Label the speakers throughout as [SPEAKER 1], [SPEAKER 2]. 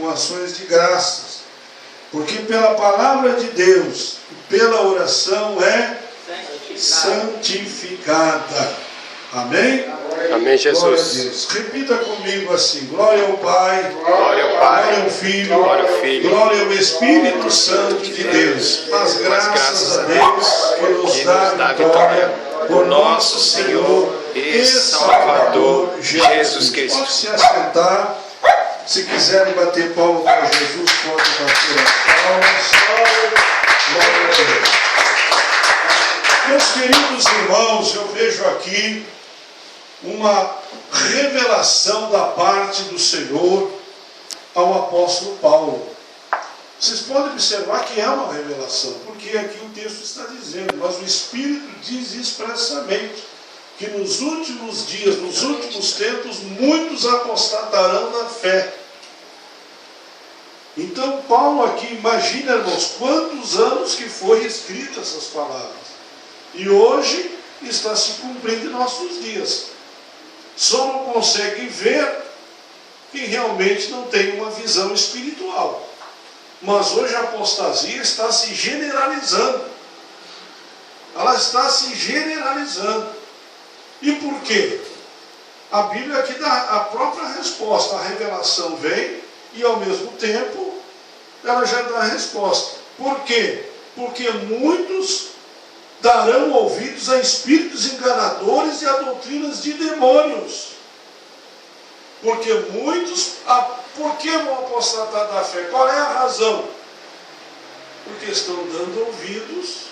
[SPEAKER 1] com ações de graças, porque pela palavra de Deus e pela oração é santificada. Amém?
[SPEAKER 2] Amém, Jesus.
[SPEAKER 1] Glória a Deus. Repita comigo assim: glória ao Pai,
[SPEAKER 2] Glória ao Pai,
[SPEAKER 1] glória ao Filho,
[SPEAKER 2] glória ao Filho,
[SPEAKER 1] glória ao Espírito Santo de Deus. Mas graças a Deus que nos dá vitória por nosso Senhor e Salvador Jesus Cristo. Pode se assentar. Se quiserem bater palmas para Jesus, pode bater as palmas. Glória a Deus. Meus queridos irmãos, eu vejo aqui uma revelação da parte do Senhor ao apóstolo Paulo. Vocês podem observar que é uma revelação, porque aqui o texto está dizendo, mas o Espírito diz expressamente que nos últimos dias, nos últimos tempos, muitos apostatarão da fé. Então Paulo aqui, imagina, irmãos, quantos anos que foi escrita essas palavras. E hoje está se cumprindo em nossos dias. Só não consegue ver quem realmente não tem uma visão espiritual. Mas hoje a apostasia está se generalizando. Ela está se generalizando. E por quê? A Bíblia aqui dá a própria resposta. A revelação vem e ao mesmo tempo ela já dá a resposta. Por quê? Porque muitos darão ouvidos a espíritos enganadores e a doutrinas de demônios. Porque muitos... Por que vão apostatar da fé? Qual é a razão? Porque estão dando ouvidos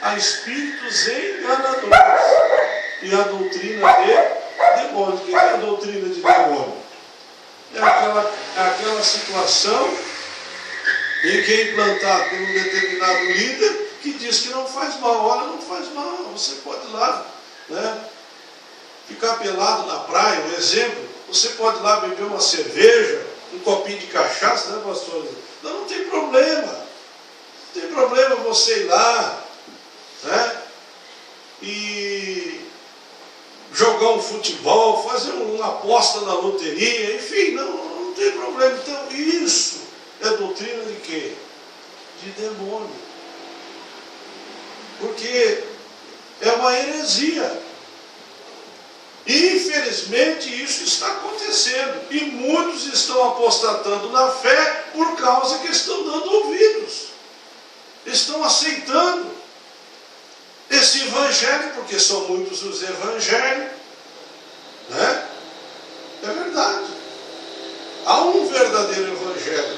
[SPEAKER 1] a espíritos enganadores e a doutrina de demônios. O que é a doutrina de demônio? É aquela situação em que é implantado por um determinado líder que diz que não faz mal. Olha, não faz mal, você pode ir lá, né, ficar pelado na praia, um exemplo. Você pode ir lá beber uma cerveja, um copinho de cachaça, né, pastor? Não tem problema. Não tem problema você ir lá, né, e jogar um futebol, fazer uma aposta na loteria, enfim, não tem problema. Então, isso é doutrina de quê? De demônio. Porque é uma heresia. E, infelizmente, isso está acontecendo. E muitos estão apostatando na fé por causa que estão dando ouvidos. Estão aceitando esse evangelho, porque são muitos os evangelhos. Né? É verdade. Há um verdadeiro evangelho,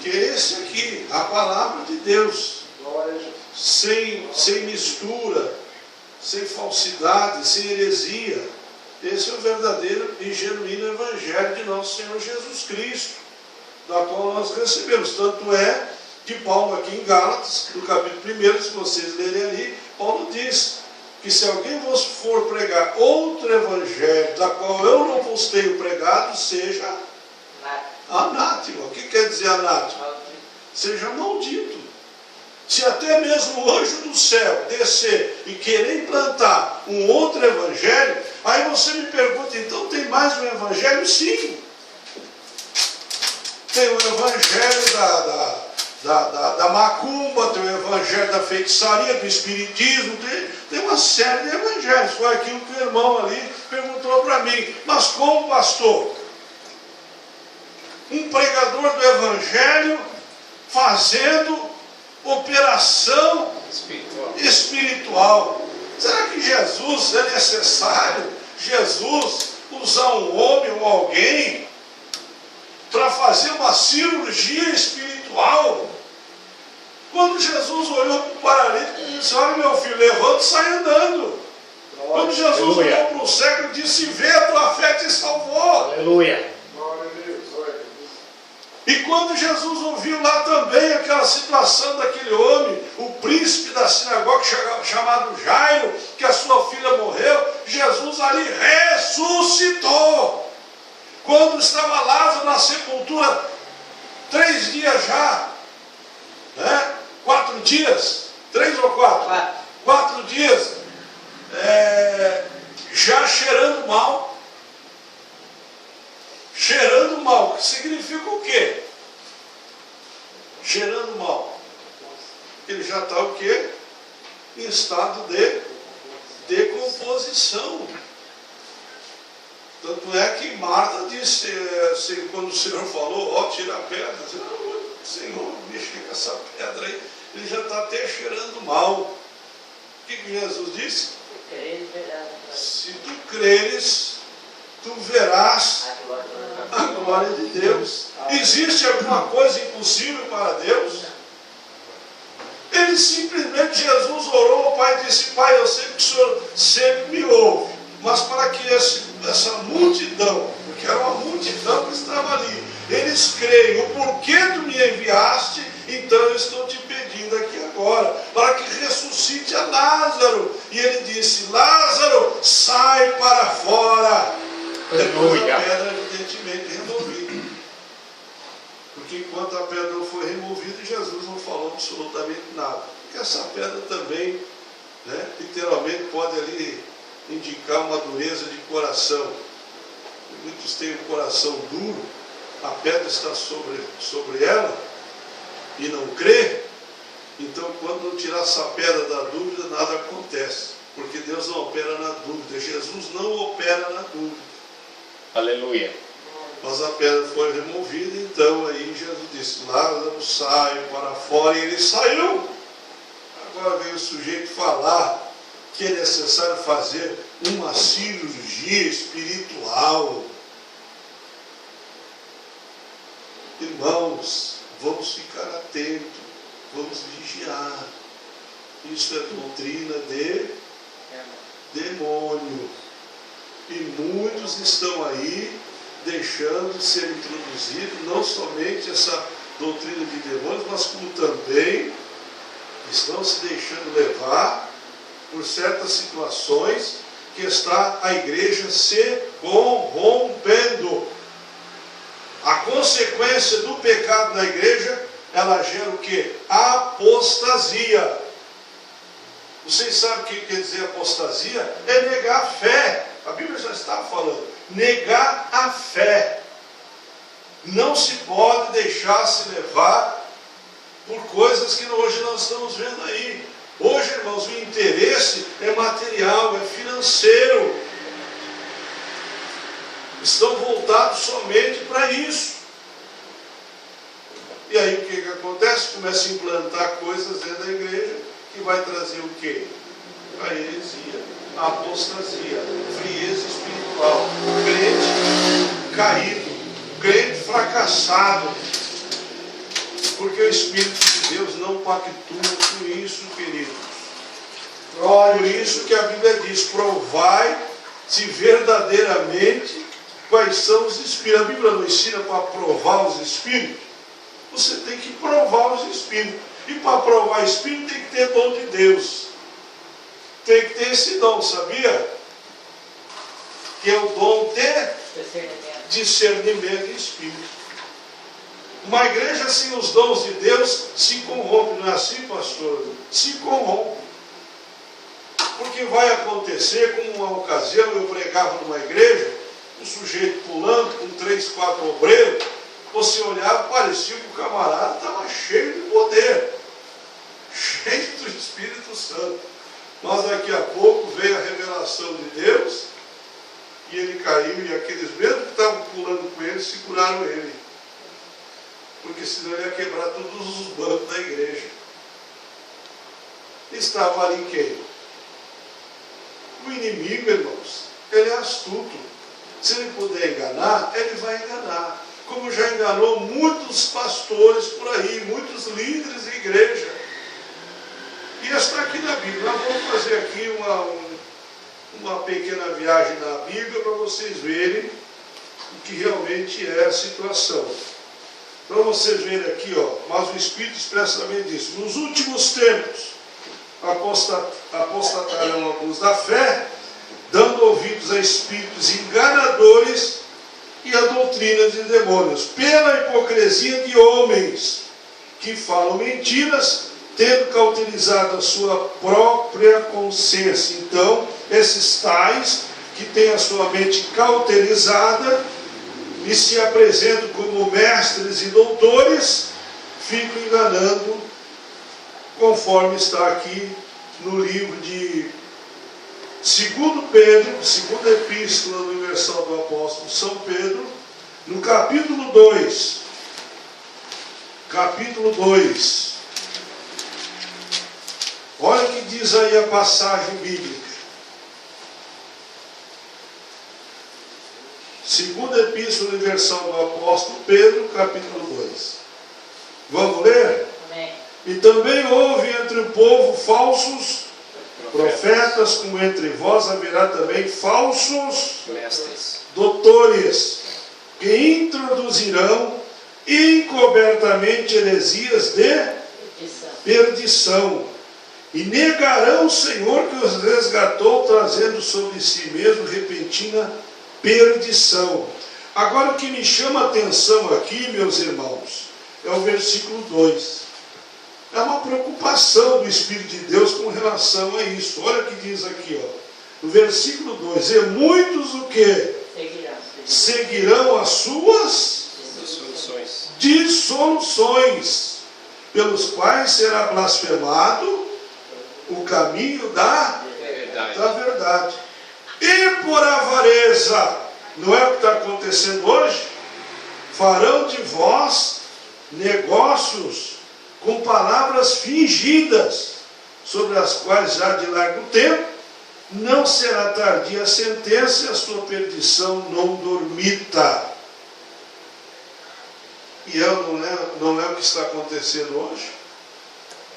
[SPEAKER 1] que é esse aqui, a palavra de Deus. Sem mistura, sem falsidade, sem heresia. Esse é o verdadeiro e genuíno evangelho de nosso Senhor Jesus Cristo, da qual nós recebemos. Tanto é que Paulo aqui em Gálatas, no capítulo 1, se vocês lerem ali, Paulo diz que se alguém vos for pregar outro evangelho, da qual eu não vos tenho pregado, seja anátema. O que quer dizer anátema? Seja maldito. Se até mesmo o anjo do céu descer e querer implantar um outro evangelho, aí você me pergunta, então tem mais um evangelho? Sim. Tem o evangelho da macumba, tem o evangelho da feitiçaria, do espiritismo, tem uma série de evangelhos. Foi aquilo que o irmão ali perguntou para mim. Mas como, pastor? Um pregador do evangelho fazendo operação espiritual. Será que Jesus é necessário? Jesus usar um homem ou alguém para fazer uma cirurgia espiritual? Quando Jesus olhou para o paralítico e disse: olha, meu filho, levanta e sai andando. Quando Jesus olhou para o cego e disse: vê, a tua fé te salvou.
[SPEAKER 2] Aleluia.
[SPEAKER 1] E quando Jesus ouviu lá também aquela situação daquele homem, o príncipe da sinagoga chamado Jairo, que a sua filha morreu, Jesus ali ressuscitou. Quando estava Lázaro na sepultura, 3 dias já, né? 4 dias, 3 ou 4? 4 dias, já cheirando mal. Cheirando mal, que significa já está o quê? Em estado de decomposição. Tanto é que Marta disse, quando o Senhor falou, ó, tira a pedra, disse, não, Senhor, mexer com essa pedra aí, ele já está até cheirando mal. O que Jesus disse? Se tu creres, tu verás a glória de Deus. Existe alguma coisa impossível para Deus? Ele simplesmente, Jesus orou ao Pai e disse, Pai, eu sei que o Senhor sempre me ouve, mas para que essa multidão, porque era uma multidão que estava ali, eles creem o porquê tu me enviaste, então eu estou te pedindo aqui agora, para que ressuscite a Lázaro. E ele disse, Lázaro, sai para fora. Depois a pedra evidentemente removida. Porque enquanto a pedra não foi removida, Jesus não falou absolutamente nada. Porque essa pedra também, literalmente pode ali indicar uma dureza de coração. Muitos têm um coração duro, a pedra está sobre ela e não crê. Então, quando não tirar essa pedra da dúvida, nada acontece. Porque Deus não opera na dúvida. Jesus não opera na dúvida.
[SPEAKER 2] Aleluia.
[SPEAKER 1] Mas a pedra foi removida, então aí Jesus disse, Lázaro, sai para fora, e ele saiu. Agora veio o sujeito falar que é necessário fazer uma cirurgia espiritual. Irmãos, vamos ficar atentos, vamos vigiar. Isso é doutrina de demônio. E muitos estão aí deixando de ser introduzidos, não somente essa doutrina de demônios, mas como também estão se deixando levar por certas situações que está a igreja se corrompendo. A consequência do pecado na igreja, ela gera o quê? Apostasia. Vocês sabem o que quer dizer apostasia? É negar a fé. A Bíblia já estava falando. Negar a fé. Não se pode deixar se levar por coisas que hoje nós estamos vendo aí. Hoje, irmãos, o interesse é material, é financeiro. Estão voltados somente para isso. E aí o que acontece? Começa a implantar coisas dentro da igreja que vai trazer o quê? A heresia, a apostasia, frieza espiritual, crente caído, crente fracassado, porque o Espírito de Deus não pactua com isso, queridos. Por isso que a Bíblia diz, provai se verdadeiramente quais são os Espíritos. A Bíblia não ensina para provar os Espíritos. Você tem que provar os Espíritos. E para provar o Espírito tem que ter dom de Deus. Tem que ter esse dom, sabia? Que é o dom de discernimento de Espírito. Uma igreja sem os dons de Deus se corrompe. Não é assim, pastor? Se corrompe. Porque vai acontecer, como uma ocasião eu pregava numa igreja, um sujeito pulando com 3, 4 obreiros, você olhava, parecia que o camarada estava cheio de poder, cheio do Espírito Santo. Mas daqui a pouco veio a revelação de Deus, e ele caiu, e aqueles mesmos que estavam pulando com ele, seguraram ele. Porque senão ele ia quebrar todos os bancos da igreja. Estava ali quem? O inimigo, irmãos, ele é astuto. Se ele puder enganar, ele vai enganar. Como já enganou muitos pastores por aí, muitos líderes de igreja. E está aqui na Bíblia. Nós vamos fazer aqui uma pequena viagem na Bíblia para vocês verem o que realmente é a situação. Para vocês verem aqui, mas o Espírito expressamente diz, nos últimos tempos apostatarão alguns da fé, dando ouvidos a espíritos enganadores e a doutrina de demônios, pela hipocrisia de homens que falam mentiras, tendo cauterizado a sua própria consciência. Então, esses tais que têm a sua mente cauterizada e se apresentam como mestres e doutores, ficam enganando conforme está aqui no livro de 2 Pedro, segunda epístola universal do apóstolo São Pedro, no capítulo 2. Capítulo 2. Olha o que diz aí a passagem bíblica. Segunda epístola universal do apóstolo Pedro, capítulo 2. Vamos ler?
[SPEAKER 3] Amém.
[SPEAKER 1] E também houve entre o povo falsos profetas, como entre vós haverá também falsos
[SPEAKER 2] mestres,
[SPEAKER 1] doutores, que introduzirão encobertamente heresias de perdição, e negarão o Senhor que os resgatou, trazendo sobre si mesmo repentina perdição. Agora o que me chama a atenção aqui, meus irmãos, é o versículo 2. É uma preocupação do Espírito de Deus com relação a isso. Olha o que diz aqui, ó, no versículo 2: e muitos o que? Seguirão as suas dissoluções, pelos quais será blasfemado o caminho da verdade. E por avareza, não é o que está acontecendo hoje? Farão de vós negócios com palavras fingidas, sobre as quais já de largo tempo não será tardia a sentença, e a sua perdição não dormita. E não é o que está acontecendo hoje?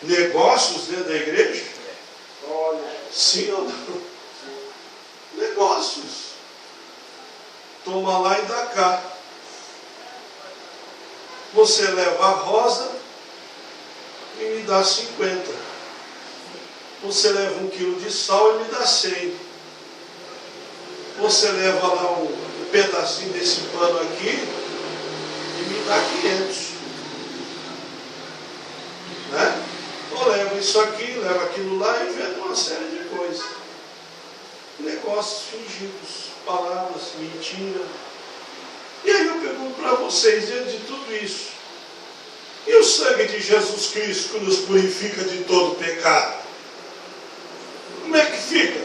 [SPEAKER 1] Negócios dentro da igreja? Sim ou não? Negócios. Toma lá e dá cá. Você leva a rosa e me dá 50. Você leva 1 quilo de sal e me dá 100. Você leva lá um pedacinho desse pano aqui e me dá 500. Né? Ou leva isso aqui, leva aquilo lá e vende uma série de coisas. Negócios fingidos, palavras, mentira. E aí eu pergunto para vocês, diante de tudo isso, e o sangue de Jesus Cristo que nos purifica de todo pecado? Como é que fica?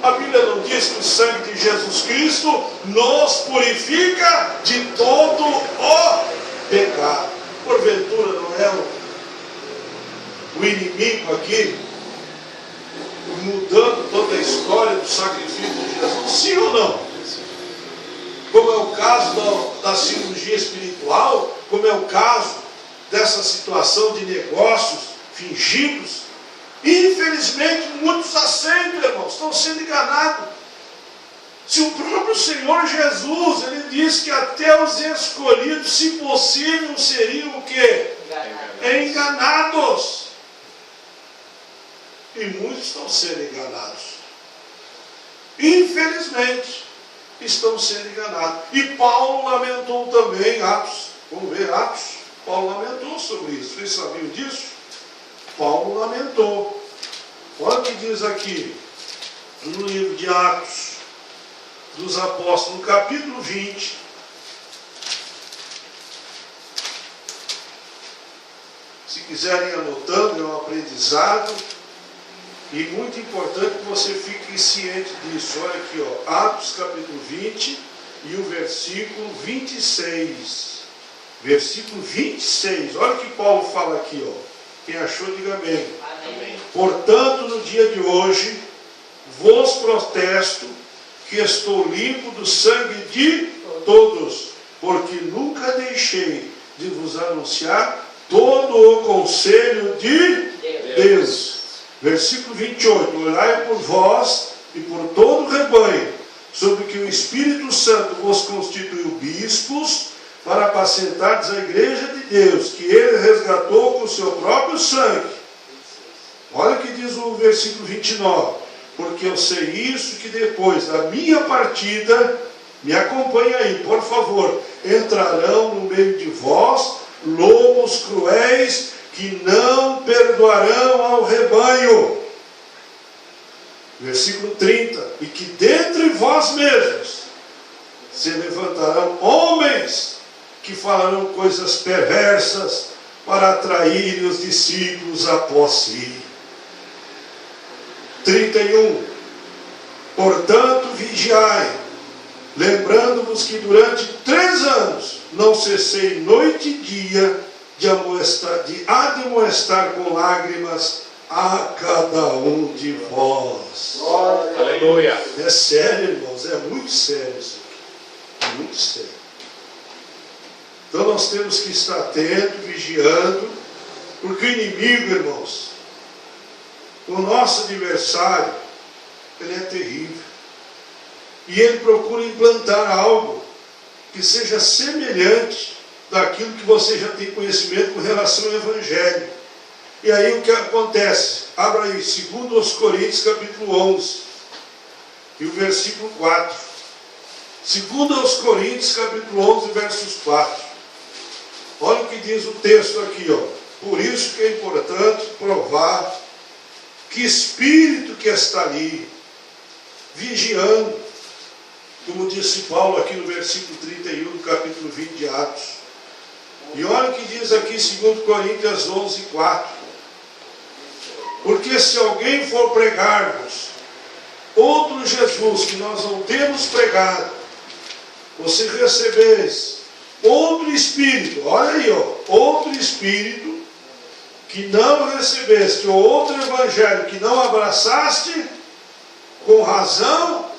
[SPEAKER 1] A Bíblia não diz que o sangue de Jesus Cristo nos purifica de todo o pecado. Porventura não é o inimigo aqui mudando toda a história do sacrifício de Jesus? Sim ou não? Como é o caso da cirurgia espiritual, como é o caso dessa situação de negócios fingidos. Infelizmente, muitos aceitam, irmãos, estão sendo enganados. Se o próprio Senhor Jesus, ele diz que até os escolhidos, se possível, seriam o quê? Enganados. E muitos estão sendo enganados. Infelizmente, estão sendo enganados. E Paulo lamentou também, Atos. Vamos ver Atos. Paulo lamentou sobre isso. Vocês sabiam disso? Paulo lamentou. Olha o que diz aqui, no livro de Atos dos Apóstolos, no capítulo 20. Se quiserem anotando, é um aprendizado. E muito importante que você fique ciente disso. Olha aqui, ó, Atos capítulo 20 e o versículo 26. Versículo 26. Olha o que Paulo fala aqui, ó. Quem achou, diga amém.
[SPEAKER 3] Amém.
[SPEAKER 1] Portanto, no dia de hoje, vos protesto que estou limpo do sangue de todos, porque nunca deixei de vos anunciar todo o conselho de Deus. Versículo 28. Olhai por vós e por todo o rebanho, sobre que o Espírito Santo vos constituiu bispos, para apacentardes a igreja de Deus, que ele resgatou com o seu próprio sangue. Olha o que diz o versículo 29. Porque eu sei isso, que depois da minha partida, me acompanhe aí, por favor, entrarão no meio de vós lobos cruéis, que não perdoarão ao rebanho. Versículo 30. E que dentre vós mesmos se levantarão homens que falarão coisas perversas para atrair os discípulos após si. 31. Portanto, vigiai, lembrando-vos que durante 3 anos não cessei noite e dia de admoestar com lágrimas a cada um de vós.
[SPEAKER 2] Aleluia.
[SPEAKER 1] É sério, irmãos, é muito sério isso aqui. É muito sério. Então nós temos que estar atentos, vigiando, porque o inimigo, irmãos, o nosso adversário, ele é terrível. E ele procura implantar algo que seja semelhante daquilo que você já tem conhecimento com relação ao Evangelho. E aí o que acontece? Abra aí, 2 Coríntios capítulo 11, e o versículo 4. 2 Coríntios capítulo 11, versos 4. Olha o que diz o texto aqui, ó. Por isso que é importante provar que espírito que está ali, vigiando, como disse Paulo aqui no versículo 31 do capítulo 20 de Atos. E olha o que diz aqui 2 Coríntios 11, 4. Porque se alguém for pregar-vos outro Jesus que nós não temos pregado, você recebeis outro Espírito, olha aí, ó, outro Espírito que não recebeste, ou outro Evangelho que não abraçaste, com razão,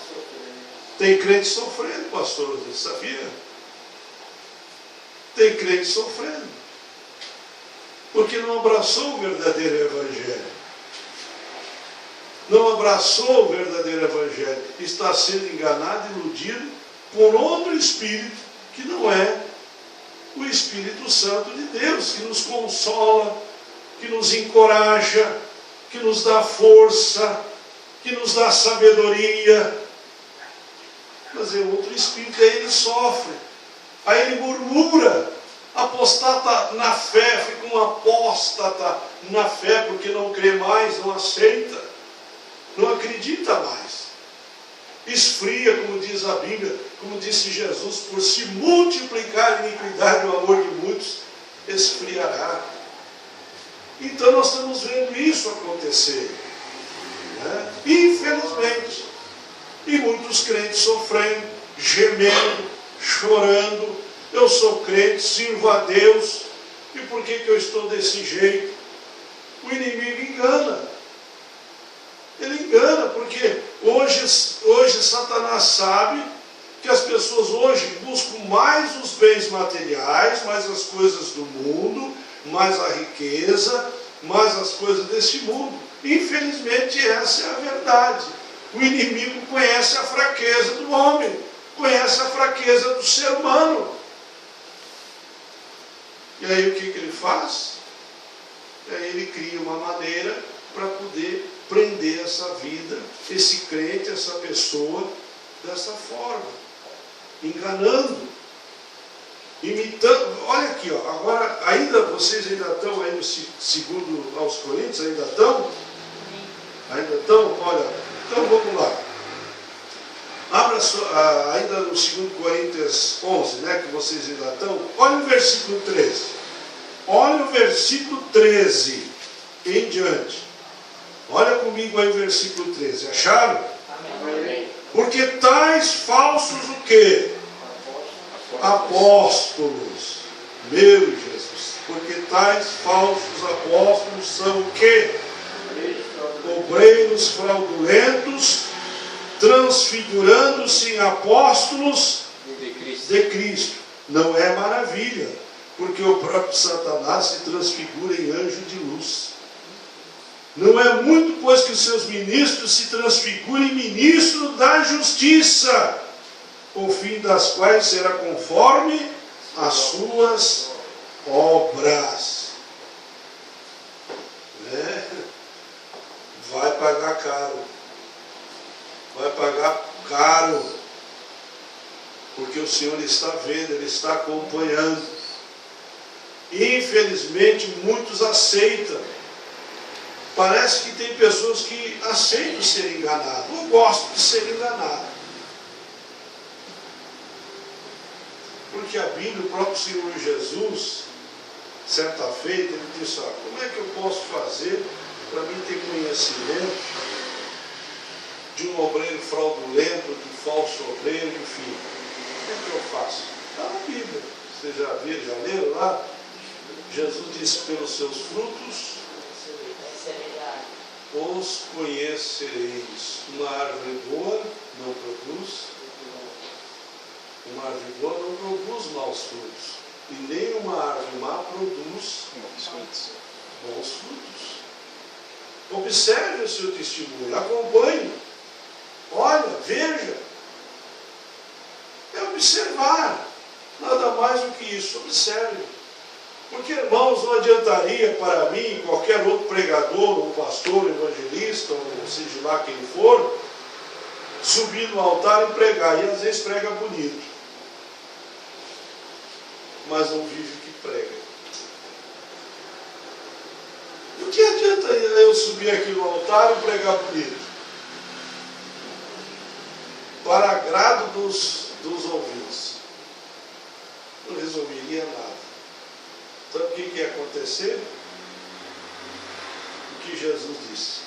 [SPEAKER 1] tem crente sofrendo, pastor, você sabia? Tem crente sofrendo, porque não abraçou o verdadeiro Evangelho. Não abraçou o verdadeiro Evangelho, está sendo enganado, iludido por outro Espírito, que não é o Espírito Santo de Deus, que nos consola, que nos encoraja, que nos dá força, que nos dá sabedoria. Mas é outro Espírito, aí ele sofre, aí ele murmura, apostata na fé, fica um apóstata na fé, porque não crê mais, não aceita, não acredita mais. Esfria, como diz a Bíblia, como disse Jesus, por se multiplicar a iniquidade, o amor de muitos esfriará. Então nós estamos vendo isso acontecer, né? Infelizmente. E muitos crentes sofrendo, gemendo, chorando. Eu sou crente, sirvo a Deus, e por que eu estou desse jeito? O inimigo engana. Ele engana, porque hoje Satanás sabe que as pessoas hoje buscam mais os bens materiais, mais as coisas do mundo, mais a riqueza, mais as coisas desse mundo. Infelizmente essa é a verdade. O inimigo conhece a fraqueza do homem, conhece a fraqueza do ser humano. E aí o que ele faz? E aí ele cria uma maneira para poder prender essa vida, esse crente, essa pessoa, dessa forma, enganando, imitando. Olha aqui, ó, agora, vocês ainda estão aí no segundo aos Coríntios, ainda estão? Ainda estão? Olha, então vamos lá. Abra ainda no 2 Coríntios 11, né, que vocês ainda estão. Olha o versículo 13. Olha o versículo 13 em diante. Olha comigo aí o versículo 13. Acharam?
[SPEAKER 2] Amém.
[SPEAKER 1] Porque tais falsos o quê? Apóstolos. Meu Jesus. Porque tais falsos apóstolos são o quê? Obreiros fraudulentos, transfigurando-se em apóstolos de Cristo. Não é maravilha, porque o próprio Satanás se transfigura em anjo de luz. Não é muito, pois, que os seus ministros se transfigurem em ministro da justiça, o fim das quais será conforme as suas obras. Vai pagar caro. Vai pagar caro. Porque o Senhor está vendo, Ele está acompanhando. Infelizmente, muitos aceitam. Parece que tem pessoas que aceitam ser enganadas, ou gostam de ser enganadas. Porque a Bíblia, o próprio Senhor Jesus, certa feita, ele disse, como é que eu posso fazer para mim ter conhecimento de um obreiro fraudulento, de falso obreiro, enfim. O que é que eu faço? Está na Bíblia. Vocês já viram, já leram lá? Jesus disse, pelos seus frutos os conhecereis. Uma árvore boa não produz, uma árvore boa não produz maus frutos. E nem uma árvore má produz bons frutos. Observe o seu testemunho, acompanhe, olha, veja. É observar, nada mais do que isso, observe. Porque, irmãos, não adiantaria para mim, qualquer outro pregador, ou pastor, evangelista, ou seja lá quem for, subir no altar e pregar, e às vezes prega bonito, mas não vive o que prega. O que adianta eu subir aqui no altar e pregar bonito? Para agrado dos ouvintes. Não resolveria nada. Sabe o que ia acontecer? O que Jesus disse.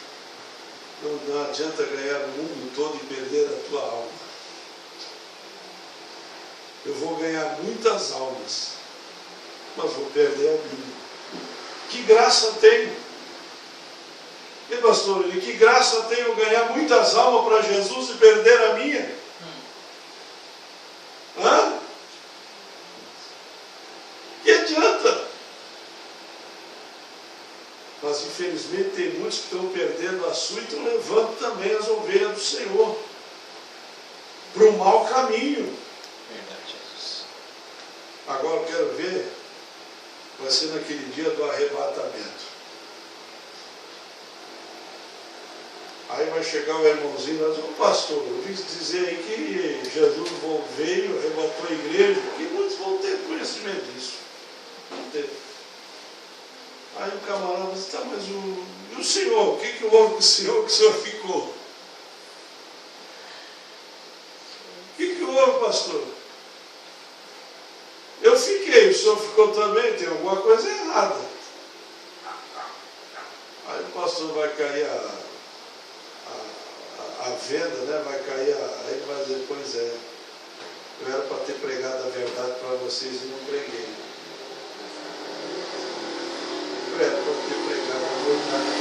[SPEAKER 1] Não adianta ganhar o mundo todo e perder a tua alma. Eu vou ganhar muitas almas, mas vou perder a minha. Que graça tenho? E pastor, que graça tenho ganhar muitas almas para Jesus e perder a minha? Hã? Que adianta? Mas infelizmente tem muitos que estão perdendo a sua e estão levando também as ovelhas do Senhor para o mau caminho. Agora eu quero ver, vai ser naquele dia do arrebatamento. Aí vai chegar o irmãozinho e vai dizer, pastor, eu vi dizer aí que Jesus veio, arrebatou a igreja, e muitos vão ter conhecimento disso. Vão ter. Aí o camarada diz, tá, mas e o senhor? O que houve com o senhor que o senhor ficou? O que houve, pastor? Eu fiquei, o senhor ficou também, tem alguma coisa errada. Aí o pastor vai cair a venda, né? Vai cair aí ele vai dizer, pois é, eu era para ter pregado a verdade para vocês e não preguei. Eu era para ter pregado a verdade.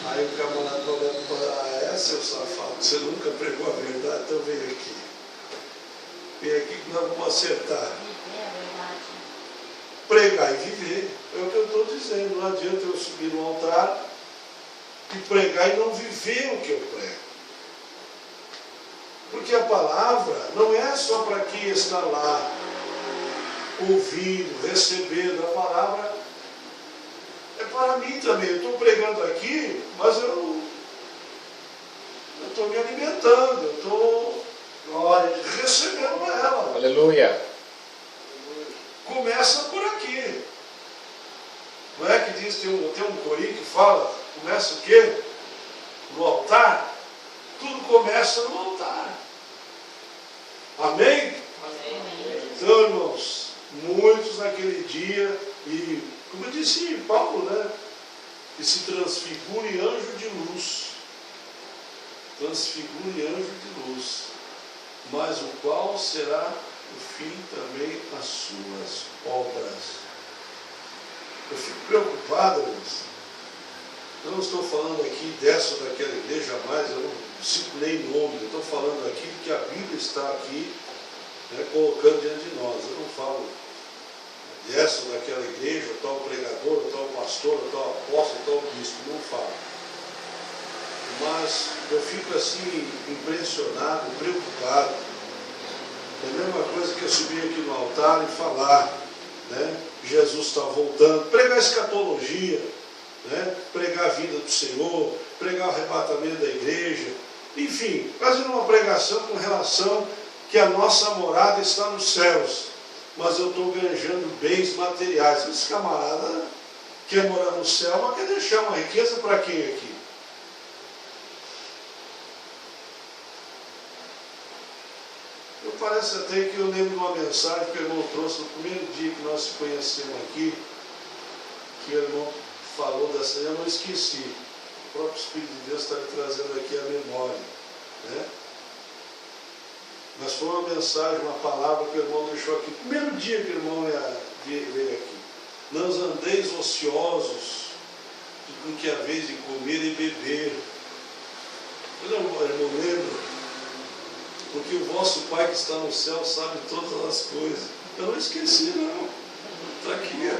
[SPEAKER 1] Aí o camarada olhando para seu safado, você nunca pregou a verdade, então vem aqui. Vem aqui que nós vamos acertar. Pregar e viver. É o que eu estou dizendo. Não adianta eu subir no altar e pregar e não viver o que eu prego. Porque a palavra não é só para quem está lá, ouvindo, recebendo. A palavra é para mim também. Eu estou pregando aqui, mas eu estou me alimentando, eu estou recebendo ela.
[SPEAKER 2] Aleluia.
[SPEAKER 1] Começa por aqui. Não é que diz, tem um corinho que fala, começa o quê? No altar. Tudo começa no altar. Amém? Amém. Então, irmãos, muitos naquele dia, e como eu disse Paulo, né? Que se transfigure anjo de luz. Transfigure anjo de luz. Mas o qual será o fim também as suas obras. Eu fico preocupado, irmãos. Eu não estou falando aqui dessa ou daquela igreja jamais, eu não circulei nome, eu estou falando aqui que a Bíblia está aqui, né, colocando diante de nós. Eu não falo dessa ou daquela igreja, ou tal pregador, ou tal pastor, ou tal apóstolo, ou tal bispo, não falo. Mas eu fico assim impressionado, preocupado. É a mesma coisa que eu subir aqui no altar e falar, né? Jesus está voltando, pregar escatologia, né? Pregar a vinda do Senhor, pregar o arrebatamento da igreja, enfim, fazendo uma pregação com relação que a nossa morada está nos céus, mas eu estou ganhando bens materiais. Esse camarada quer morar no céu, mas quer deixar uma riqueza para quem aqui? parece até que eu lembro de uma mensagem que o irmão trouxe no primeiro dia que nós se conhecemos aqui, que o irmão falou dessa, eu não esqueci. O próprio Espírito de Deus está me trazendo aqui a memória, né? Mas foi uma mensagem, uma palavra que o irmão deixou aqui. Primeiro dia que o irmão veio aqui. Não andeis ociosos, com que haveis de comer e beber. Eu não lembro, porque o vosso Pai que está no céu sabe todas as coisas. Eu não esqueci, não. Está aqui.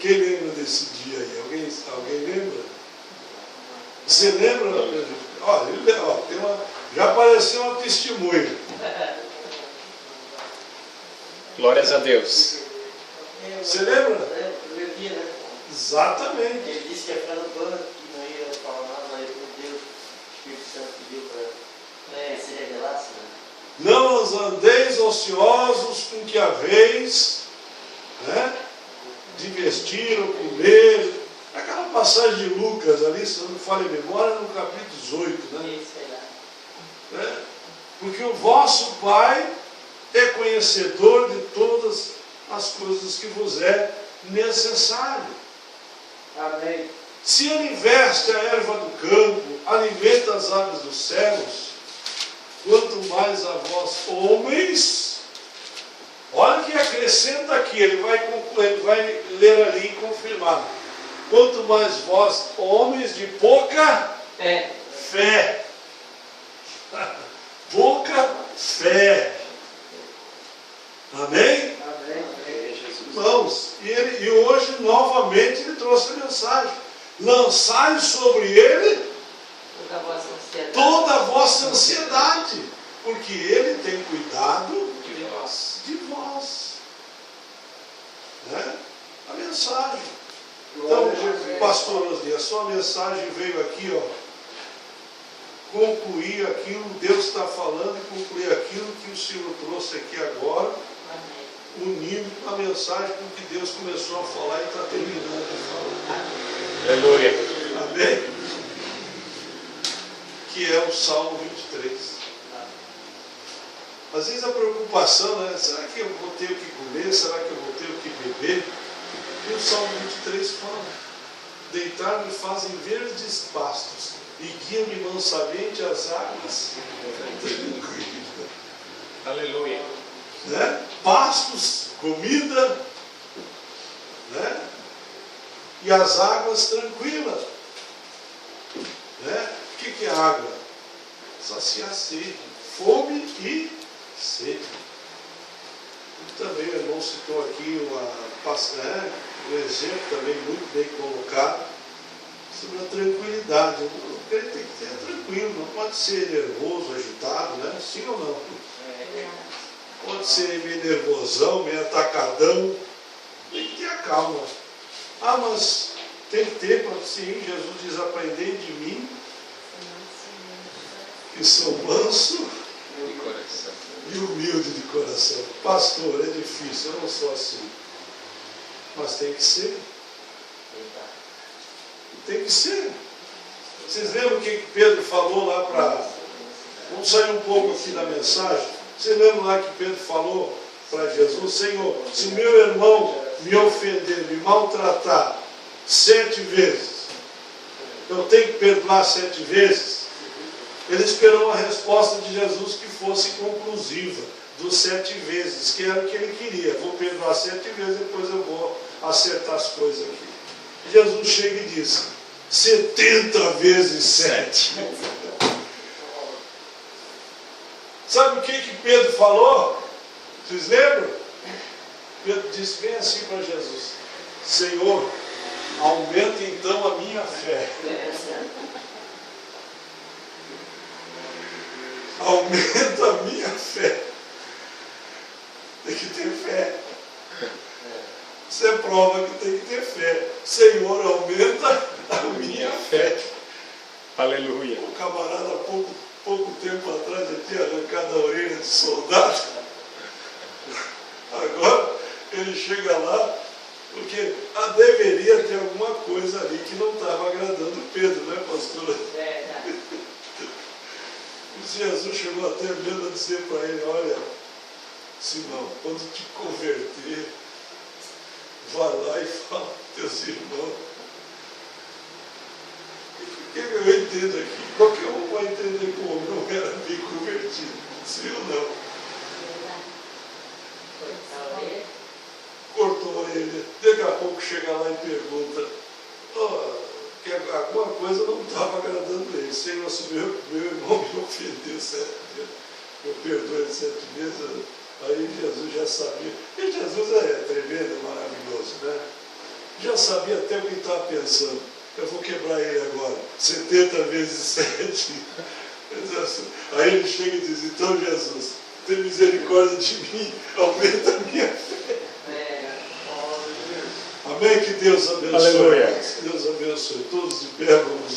[SPEAKER 1] Quem lembra desse dia aí? Alguém lembra? Você lembra? Olha, já apareceu uma testemunha.
[SPEAKER 2] Glórias a Deus.
[SPEAKER 1] Você lembra?
[SPEAKER 3] É, o primeiro dia, né?
[SPEAKER 1] Exatamente.
[SPEAKER 3] Ele disse que ia ficar no plano, que não ia falar nada, mas Deus, o Espírito Santo pediu para se revelasse. Né?
[SPEAKER 1] Não os andeis ociosos com que haveis, né, de vestir ou comer. Aquela passagem de Lucas ali, se eu não falho em memória, no capítulo 18, né? É, porque o vosso Pai é conhecedor de todas as coisas que vos é necessário.
[SPEAKER 3] Amém.
[SPEAKER 1] Se ele veste a erva do campo, alimenta as aves dos céus, quanto mais a vós, homens, olha que acrescenta aqui, ele vai ler ali e confirmar. Quanto mais vós, homens de pouca fé. Pouca fé. Amém?
[SPEAKER 3] Amém.
[SPEAKER 1] Irmãos, e hoje novamente ele trouxe a mensagem. Lançai sobre ele toda a vossa ansiedade, porque ele tem cuidado de vós. Né? A mensagem. Então, pastor Osni, a sua mensagem veio aqui, ó, concluir aquilo, Deus está falando e concluir aquilo que o Senhor trouxe aqui agora, unindo a mensagem com que Deus começou a falar e está terminando de falar.
[SPEAKER 2] Aleluia.
[SPEAKER 1] Amém? Que é o Salmo 23. Às vezes a preocupação, né? Será que eu vou ter o que comer? Será que eu vou ter o que beber? E o Salmo 23 fala: deitar-me fazem verdes pastos e guia-me mansamente às águas.
[SPEAKER 2] Aleluia.
[SPEAKER 1] Né? Pastos, comida, né? E as águas tranquilas. Né? O que é água? Saciar sede, fome e sede. E também o irmão citou aqui um exemplo também muito bem colocado sobre a tranquilidade. O crente tem que ser tranquilo, não pode ser nervoso, agitado, né? Sim ou não? Pode ser meio nervosão, meio atacadão. Tem que ter a calma. Ah, mas tem que ter, sim, Jesus diz: aprendei de mim, que sou manso
[SPEAKER 2] De coração.
[SPEAKER 1] e humilde de coração. Pastor, é difícil, eu não sou assim. Mas tem que ser. Tem que ser. Vocês lembram o que Pedro falou lá para... Vamos sair um pouco aqui da mensagem. Vocês lembram lá que Pedro falou para Jesus: Senhor, se o meu irmão me ofender, me maltratar 7 vezes, eu tenho que perdoar 7 vezes? Ele esperou a resposta de Jesus que fosse conclusiva, dos 7 vezes, que era o que ele queria. Vou perdoar 7 vezes, depois eu vou acertar as coisas aqui. Jesus chega e diz: 70 vezes 7. Sabe o que Pedro falou? Vocês lembram? Pedro disse bem assim para Jesus: Senhor, aumenta então a minha fé. Aumenta a minha fé. Tem que ter fé. Você prova que tem que ter fé. Senhor, aumenta a minha fé.
[SPEAKER 2] Aleluia.
[SPEAKER 1] O camarada, há pouco tempo atrás, já tinha arrancado a orelha de soldado. Agora, ele chega lá, porque deveria ter alguma coisa ali que não estava agradando Pedro, né, pastor? Jesus chegou até mesmo a dizer para ele, olha, Simão, quando te converter, vá lá e fala com teus irmãos. O que eu entendo aqui? Qualquer um vai entender que o homem não era bem convertido, sim ou não? Cortou a orelha. Daqui a pouco chega lá e pergunta, que alguma coisa não estava agradando ele. Senhor, se meu irmão me ofendeu 7 vezes, eu perdoo ele 7 vezes. Aí Jesus já sabia. E Jesus é tremendo, maravilhoso, né? Já sabia até o que estava pensando. Eu vou quebrar ele agora, 70 vezes 7. Aí ele chega e diz, então Jesus, tem misericórdia de mim, aumenta a minha fé. Amém? Que Deus abençoe.
[SPEAKER 2] Aleluia.
[SPEAKER 1] Deus abençoe. Todos de pé, vamos